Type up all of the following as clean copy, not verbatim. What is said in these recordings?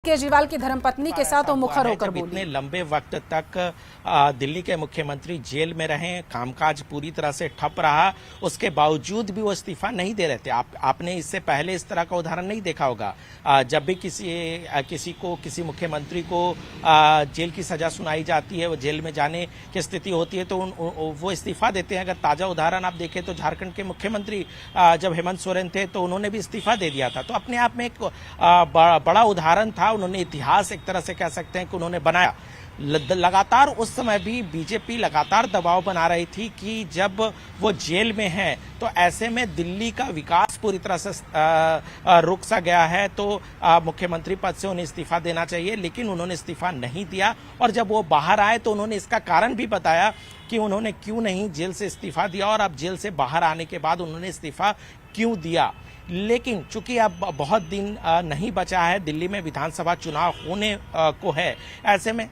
केजरीवाल की धर्मपत्नी के साथ वो मुखर होकर बोली। इतने लंबे वक्त तक दिल्ली के मुख्यमंत्री जेल में रहे, कामकाज पूरी तरह से ठप रहा, उसके बावजूद भी वो इस्तीफा नहीं दे रहे थे। आपने इससे पहले इस तरह का उदाहरण नहीं देखा होगा। जब भी किसी मुख्यमंत्री को जेल की सजा सुनाई जाती है, वो जेल में जाने की स्थिति होती है, तो वो इस्तीफा देते हैं। अगर ताजा उदाहरण आप देखें तो झारखंड के मुख्यमंत्री जब हेमंत सोरेन थे तो उन्होंने भी इस्तीफा दे दिया था। तो अपने आप में एक बड़ा उदाहरण था। उन्होंने इतिहास एक तरह से कह सकते हैं कि उन्होंने बनाया। लगातार उस समय भी बीजेपी लगातार दबाव बना रही थी कि जब वो जेल में हैं तो ऐसे में दिल्ली का विकास पूरी तरह से रुक सा गया है, तो मुख्यमंत्री पद से उन्हें इस्तीफा देना चाहिए। लेकिन उन्होंने इस्तीफा नहीं दिया और जब वो बाहर आए तो उन्होंने इसका कारण भी बताया कि उन्होंने क्यों नहीं जेल से इस्तीफा दिया और अब जेल से बाहर आने के बाद उन्होंने इस्तीफा क्यों दिया। लेकिन चूंकि अब बहुत दिन नहीं बचा है, दिल्ली में विधानसभा चुनाव होने को है, ऐसे में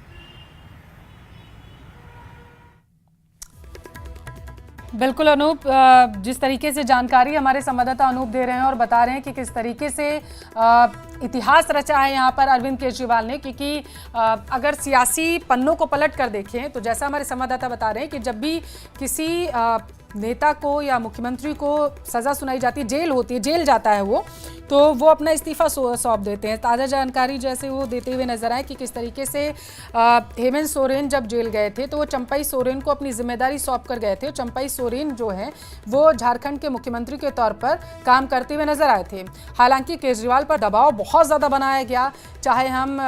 बिल्कुल अनूप, जिस तरीके से जानकारी हमारे संवाददाता अनूप दे रहे हैं और बता रहे हैं कि किस तरीके से इतिहास रचा है यहाँ पर अरविंद केजरीवाल ने, क्योंकि अगर सियासी पन्नों को पलट कर देखें तो जैसा हमारे संवाददाता बता रहे हैं कि जब भी किसी नेता को या मुख्यमंत्री को सजा सुनाई जाती है, जेल होती है, जेल जाता है वो, तो वो अपना इस्तीफा सौंप देते हैं। ताज़ा जानकारी जैसे वो देते हुए नजर आए कि किस तरीके से हेमंत सोरेन जब जेल गए थे तो वो चंपई सोरेन को अपनी जिम्मेदारी सौंप कर गए थे। चंपई सोरेन जो है वो झारखंड के मुख्यमंत्री के तौर पर काम करते हुए नजर आए थे। हालांकि केजरीवाल पर दबाव बहुत ज़्यादा बनाया गया, चाहे हम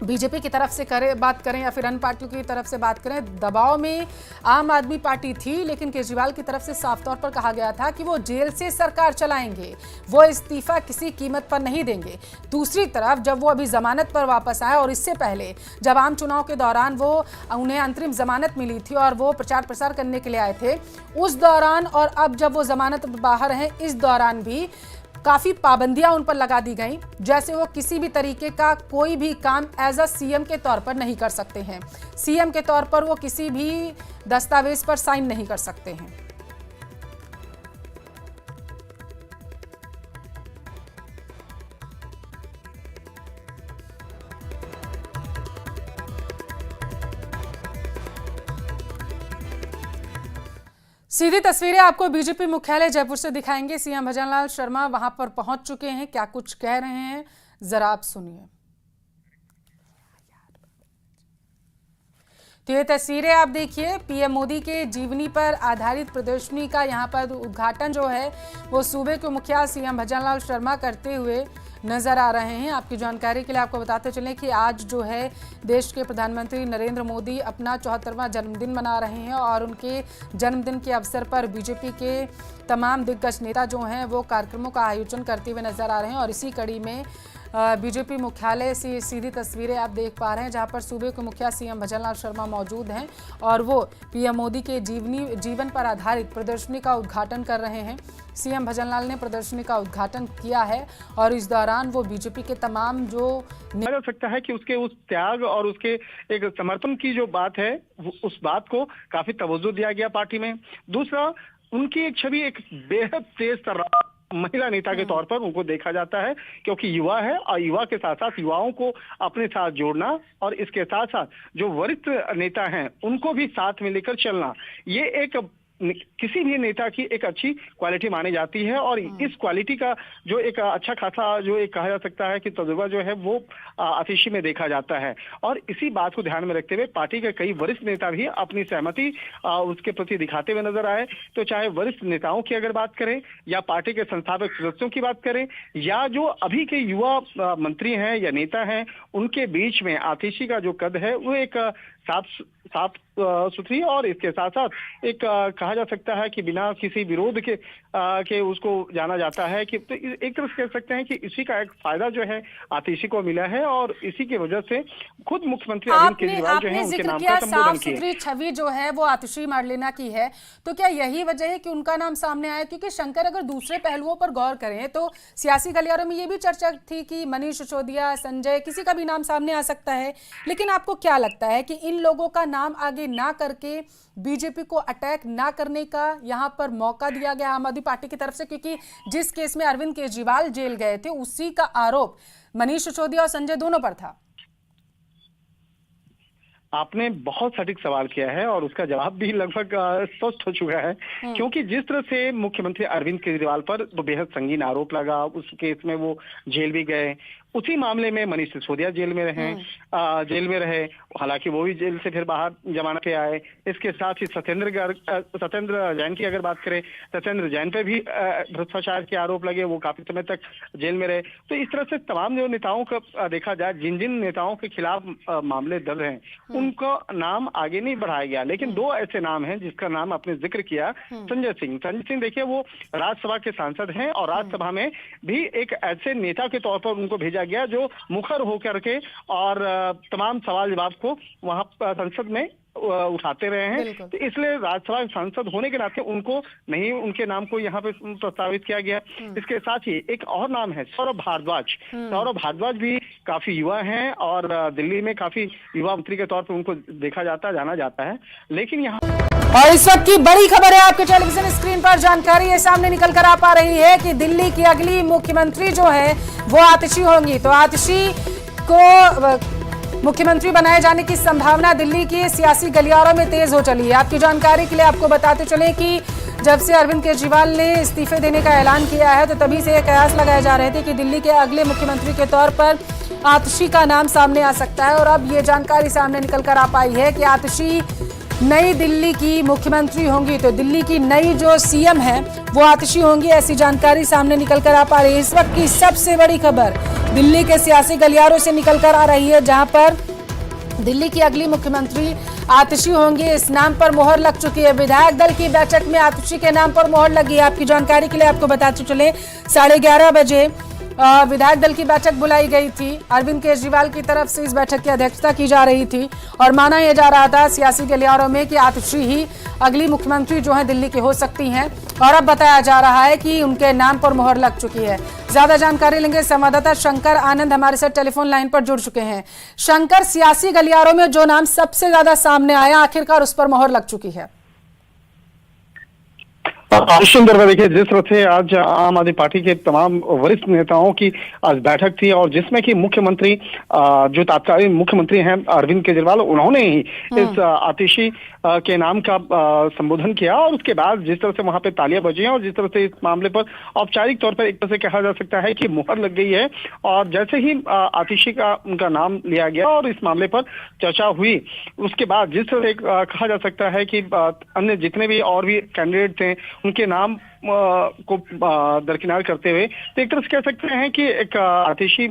बीजेपी की तरफ से बात करें या फिर अन्य पार्टियों की तरफ से बात करें, दबाव में आम आदमी पार्टी थी, लेकिन केजरीवाल की तरफ से साफ तौर पर कहा गया था कि वो जेल से सरकार चलाएंगे, वो इस्तीफा किसी कीमत पर नहीं देंगे। दूसरी तरफ जब वो अभी जमानत पर वापस आए और इससे पहले जब आम चुनाव के दौरान उन्हें अंतरिम जमानत मिली थी और वो प्रचार प्रसार करने के लिए आए थे, उस दौरान और अब जब वो जमानत बाहर हैं, इस दौरान भी काफ़ी पाबंदियां उन पर लगा दी गई, जैसे वो किसी भी तरीके का कोई भी काम एज अ सीएम के तौर पर नहीं कर सकते हैं। सीएम के तौर पर वो किसी भी दस्तावेज पर साइन नहीं कर सकते हैं। सीधी तस्वीरें आपको बीजेपी मुख्यालय जयपुर से दिखाएंगे। सीएम भजनलाल शर्मा वहां पर पहुंच चुके हैं, क्या कुछ कह रहे हैं जरा आप सुनिए। तो ये तस्वीरें आप देखिए, पीएम मोदी के जीवनी पर आधारित प्रदर्शनी का यहां पर उद्घाटन जो है वो सूबे के मुखिया सीएम भजनलाल शर्मा करते हुए नजर आ रहे हैं। आपकी जानकारी के लिए आपको बताते चलें कि आज जो है देश के प्रधानमंत्री नरेंद्र मोदी अपना 74वां जन्मदिन मना रहे हैं और उनके जन्मदिन के अवसर पर बीजेपी के तमाम दिग्गज नेता जो हैं वो कार्यक्रमों का आयोजन करते हुए नजर आ रहे हैं। और इसी कड़ी में बीजेपी मुख्यालय से सीधी तस्वीरें आप देख पा रहे हैं, जहां पर सूबे के मुखिया सीएम भजनलाल शर्मा मौजूद हैं और वो पीएम मोदी के जीवन पर आधारित प्रदर्शनी का उद्घाटन कर रहे हैं। सीएम भजनलाल ने प्रदर्शनी का उद्घाटन किया है और इस दौरान वो बीजेपी के तमाम जो कहा जा सकता है कि उसके उस त्याग और उसके एक समर्पण की जो बात है, उस बात को काफी तवज्जो दिया गया पार्टी में। दूसरा, उनकी एक छवि एक बेहद तेज तर्रार महिला नेता के तौर पर उनको देखा जाता है, क्योंकि युवा है और युवा के साथ साथ युवाओं को अपने साथ जोड़ना और इसके साथ साथ जो वरिष्ठ नेता हैं उनको भी साथ में लेकर चलना, ये एक किसी भी नेता की एक अच्छी क्वालिटी मानी जाती है। और इस क्वालिटी का जो एक अच्छा खासा जो एक कहा जा सकता है कि तजुर्बा जो है वो आतिशी में देखा जाता है। और इसी बात को ध्यान में रखते हुए पार्टी के कई वरिष्ठ नेता भी अपनी सहमति उसके प्रति दिखाते हुए नजर आए। तो चाहे वरिष्ठ नेताओं की अगर बात करें या पार्टी के संस्थापक सदस्यों की बात करें या जो अभी के युवा मंत्री हैं या नेता हैं, उनके बीच में आतिशी का जो कद है वो एक साफ सुथरी और इसके साथ साथ एक कहा जा सकता है कि बिना किसी विरोध के उसको जाना जाता है कि तो एक तरह से कह सकते हैं कि इसी का एक फायदा जो है आतिशी को मिला है और इसी की वजह से खुद मुख्यमंत्री अरविंद केजरीवाल जो है उनके नाम का संबोधन किया। साफ सुथरी छवि जो है वो आतिशी मार्लेना की है, तो क्या यही वजह है कि उनका नाम सामने आया? क्योंकि शंकर, अगर दूसरे पहलुओं पर गौर करें तो सियासी गलियारों में ये भी चर्चा थी कि मनीष सिसोदिया, संजय, किसी का भी नाम सामने आ सकता है, लेकिन आपको क्या लगता है कि इन लोगों का नाम आगे ना करके बीजेपी को अटैक ना करने का यहाँ पर मौका दिया गया आम आदमी पार्टी की तरफ से, क्योंकि जिस केस में अरविंद केजरीवाल जेल गए थे उसी का आरोप मनीष सिसोदिया और संजय दोनों पर था। आपने बहुत सटीक सवाल किया है और उसका जवाब भी लगभग स्पष्ट हो चुका है, क्योंकि जिस तरह से मुख्यमंत्री अरविंद केजरीवाल पर तो बेहद संगीन आरोप लगा, उस केस में वो जेल भी गए, उसी मामले में मनीष सिसोदिया जेल में रहे, हालांकि वो भी जेल से फिर बाहर जमानत पे आए। इसके साथ ही सत्येंद्र जैन की अगर बात करें, सत्येंद्र जैन पे भी भ्रष्टाचार के आरोप लगे, वो काफी समय तक जेल में रहे। तो इस तरह से तमाम जो नेताओं का देखा जाए, जिन जिन नेताओं के खिलाफ मामले दर्ज हैं उनका नाम आगे नहीं बढ़ाया गया, लेकिन दो ऐसे नाम हैं जिसका नाम आपने जिक्र किया, संजय सिंह देखिए वो राज्यसभा के सांसद हैं और राज्यसभा में भी एक ऐसे नेता के तौर पर उनको भेजा गया जो मुखर होकर के और तमाम सवाल जवाब को वहां संसद में उठाते रहे हैं। तो इसलिए राज्यसभा सांसद होने के नाते उनको नहीं, उनके नाम को यहाँ पे प्रस्तावित किया गया। इसके साथ ही एक और नाम है सौरभ भारद्वाज भी काफी युवा हैं और दिल्ली में काफी युवा मंत्री के तौर पर उनको देखा जाता, जाना जाता है। लेकिन यहाँ और इस वक्त की बड़ी खबर है, आपके टेलीविजन स्क्रीन पर जानकारी ये सामने निकल कर आ पा रही है कि दिल्ली की अगली मुख्यमंत्री जो है वो आतिशी होंगी। तो आतिशी को मुख्यमंत्री बनाए जाने की संभावना दिल्ली की सियासी गलियारों में तेज हो चली है। आपकी जानकारी के लिए आपको बताते चले कि जब से अरविंद केजरीवाल ने इस्तीफे देने का ऐलान किया है तो तभी से ये कयास लगाए जा रहे थे कि दिल्ली के अगले मुख्यमंत्री के तौर पर आतिशी का नाम सामने आ सकता है। और अब ये जानकारी सामने निकल कर आ पाई है कि आतिशी नई दिल्ली की मुख्यमंत्री होंगी। तो दिल्ली की नई जो सीएम है वो आतिशी होंगी, ऐसी जानकारी सामने निकल कर आ पा रही है। इस वक्त की सबसे बड़ी खबर दिल्ली के सियासी गलियारों से निकल कर आ रही है, जहां पर दिल्ली की अगली मुख्यमंत्री आतिशी होंगी। इस नाम पर मोहर लग चुकी है। विधायक दल की बैठक में आतिशी के नाम पर मोहर लगी है। आपकी जानकारी के लिए आपको बताते चले 11:30 बजे विधायक दल की बैठक बुलाई गई थी। अरविंद केजरीवाल की तरफ से इस बैठक की अध्यक्षता की जा रही थी और माना यह जा रहा था सियासी गलियारों में कि आतिशी ही अगली मुख्यमंत्री जो है दिल्ली की हो सकती हैं। और अब बताया जा रहा है कि उनके नाम पर मोहर लग चुकी है। ज्यादा जानकारी लेंगे, संवाददाता शंकर आनंद हमारे साथ टेलीफोन लाइन पर जुड़ चुके हैं। शंकर, सियासी गलियारों में जो नाम सबसे ज्यादा सामने आया, आखिरकार उस पर मोहर लग चुकी है? सुंदर, देखिए जिस तरह से आज आम आदमी पार्टी के तमाम वरिष्ठ नेताओं की आज बैठक थी और जिसमें कि मुख्यमंत्री जो तत्कालीन मुख्यमंत्री हैं अरविंद केजरीवाल, उन्होंने ही इस आतिशी के नाम का संबोधन किया और उसके बाद जिस तरह से वहां पे तालियां बजी हैं और जिस तरह से इस मामले पर औपचारिक तौर पर एक तरह से कहा जा सकता है कि मुहर लग गई है। और जैसे ही आतिशी का उनका नाम लिया गया और इस मामले पर चर्चा हुई, उसके बाद जिस तरह से कहा जा सकता है कि अन्य जितने भी और भी कैंडिडेट थे उनके नाम को दरकिनार करते हुए तो एक तरह से कह सकते हैं कि एक आतिशी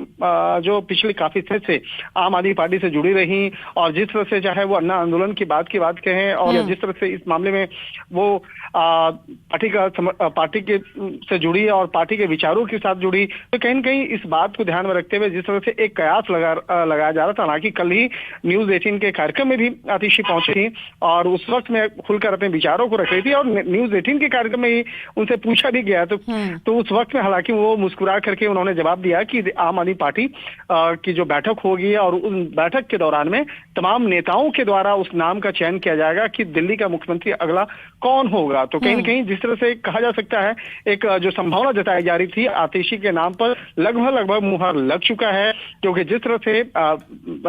जो पिछले काफी समय से आम आदमी पार्टी से जुड़ी रही और जिस तरह से चाहे वो अन्ना आंदोलन की बात कहें और जिस तरह से इस मामले में वो पार्टी के से जुड़ी और पार्टी के विचारों के साथ जुड़ी, तो कहीं न कहीं इस बात को ध्यान में रखते हुए जिस तरह से एक कयास लगाया जा रहा था। हालांकि कल ही न्यूज 18 के कार्यक्रम में भी आतिशी पहुंची थी और उस वक्त में खुलकर अपने विचारों को रख रही थी और न्यूज 18 के कार्यक्रम में ही उनसे पूछा भी गया तो उस वक्त में हालांकि वो मुस्कुरा करके उन्होंने जवाब दिया कि आम आदमी पार्टी की जो बैठक होगी और उस बैठक के दौरान में तमाम नेताओं के द्वारा उस नाम का चयन किया जाएगा कि दिल्ली का मुख्यमंत्री अगला कौन होगा। तो कहीं न कहीं जिस तरह से कहा जा सकता है एक जो संभावना जताई जा रही थी आतिशी के नाम पर लगभग मुहर लग चुका है, क्योंकि जिस तरह से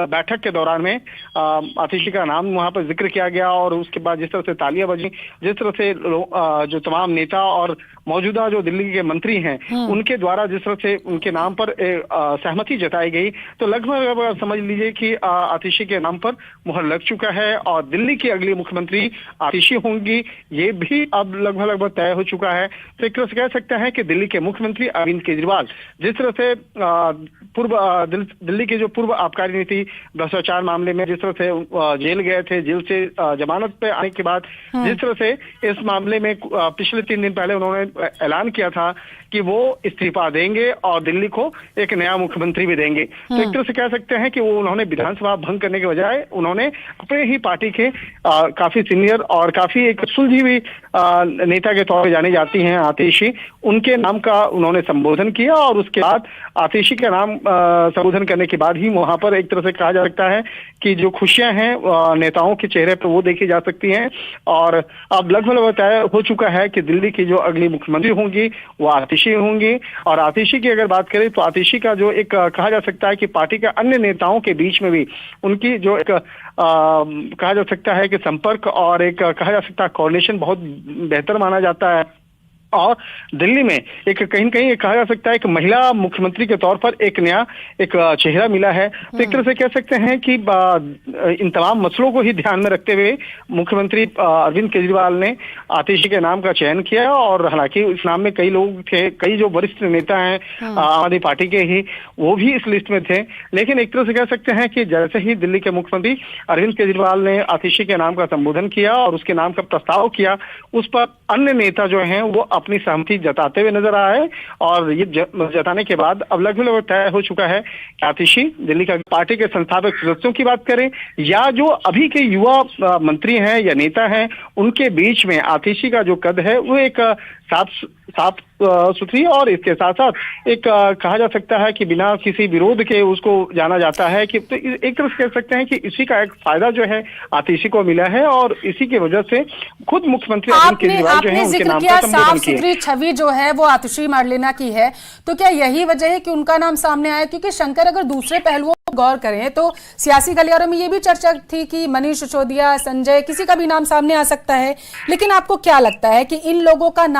बैठक के दौरान में आतिशी का नाम वहां पर जिक्र किया गया और उसके बाद जिस तरह से तालियां बजी, जिस तरह से जो तमाम नेता और मौजूदा जो दिल्ली के मंत्री हैं उनके द्वारा जिस तरह से उनके नाम पर सहमति जताई गई, तो लगभग समझ लीजिए कि आतिशी के नाम पर मुहर लग चुका है और दिल्ली की अगली मुख्यमंत्री आतिशी होंगी, ये भी अब लगभग तय हो चुका है। तो एक तरह से कह सकते हैं कि दिल्ली के मुख्यमंत्री अरविंद केजरीवाल जिस तरह से दिल्ली की जो पूर्व आबकारी नीति भ्रष्टाचार मामले में जिस तरह से जेल गए थे, जेल से जमानत पे आने के बाद जिस तरह से इस मामले में पिछले 3 दिन पहले उन्होंने ऐलान किया था कि वो इस्तीफा देंगे और दिल्ली को एक नया मुख्यमंत्री भी देंगे। तो एक तरह से कह सकते हैं कि वो उन्होंने विधानसभा भंग करने के बजाय उन्होंने अपने ही पार्टी के काफी सीनियर और काफी एक सुलझी हुई नेता के तौर पर जानी जाती हैं आतिशी, उनके नाम का उन्होंने संबोधन किया और उसके बाद आतिशी का नाम संबोधन करने के बाद ही वहां पर एक तरह से कहा जा सकता है कि जो खुशियां हैं नेताओं के चेहरे पर वो देखी जा सकती हैं। और अब लगभग तय हो चुका है कि दिल्ली की जो अगली मुख्यमंत्री होंगी वो आतिशी होंगी। और आतिशी की अगर बात करें तो आतिशी का जो एक कहा जा सकता है कि पार्टी के अन्य नेताओं के बीच में भी उनकी जो एक कहा जा सकता है कि संपर्क और एक कहा जा सकता है कोऑर्डिनेशन बहुत बेहतर माना जाता है। और दिल्ली में एक कहीं न कहीं कहा जा सकता है कि महिला मुख्यमंत्री के तौर पर एक नया एक चेहरा मिला है। तो एक तरह से कह सकते हैं कि इन तमाम मसलों को ही ध्यान में रखते हुए मुख्यमंत्री अरविंद केजरीवाल ने आतिशी के नाम का चयन किया। और हालांकि इस नाम में कई लोग थे, कई जो वरिष्ठ नेता हैं आम आदमी पार्टी के ही, वो भी इस लिस्ट में थे। लेकिन एक तरह से कह सकते हैं कि जैसे ही दिल्ली के मुख्यमंत्री अरविंद केजरीवाल ने आतिशी के नाम का संबोधन किया और उसके नाम का प्रस्ताव किया, उस पर अन्य नेता जो हैं वो अपनी सहमति जताते हुए नजर आए। और ये जताने के बाद अब लगभग तय हो चुका है कि आतिशी दिल्ली का पार्टी के संस्थापक सदस्यों की बात करें या जो अभी के युवा मंत्री हैं या नेता हैं, उनके बीच में आतिशी का जो कद है वो एक साफ सुथरी और इसके साथ साथ एक कहा जा सकता है कि बिना किसी विरोध के उसको जाना जाता है कि तो एक तरह से कह सकते हैं कि इसी का एक फायदा जो है आतिशी को मिला है। और इसी की वजह से खुद मुख्यमंत्री अरविंद केजरीवाल जो है उनके नाम का संबोधन किया। सुथरी छवि जो है वो आतिशी मरलेना की है, तो क्या यही वजह है कि उनका नाम सामने आया? क्योंकि शंकर अगर दूसरे पहलुओं को गौर करें तो सियासी गलियारों में ये भी चर्चा थी कि मनीष सिसोदिया, संजय, किसी का भी नाम सामने आ सकता है। लेकिन आपको क्या लगता है कि इन लोगों का नाम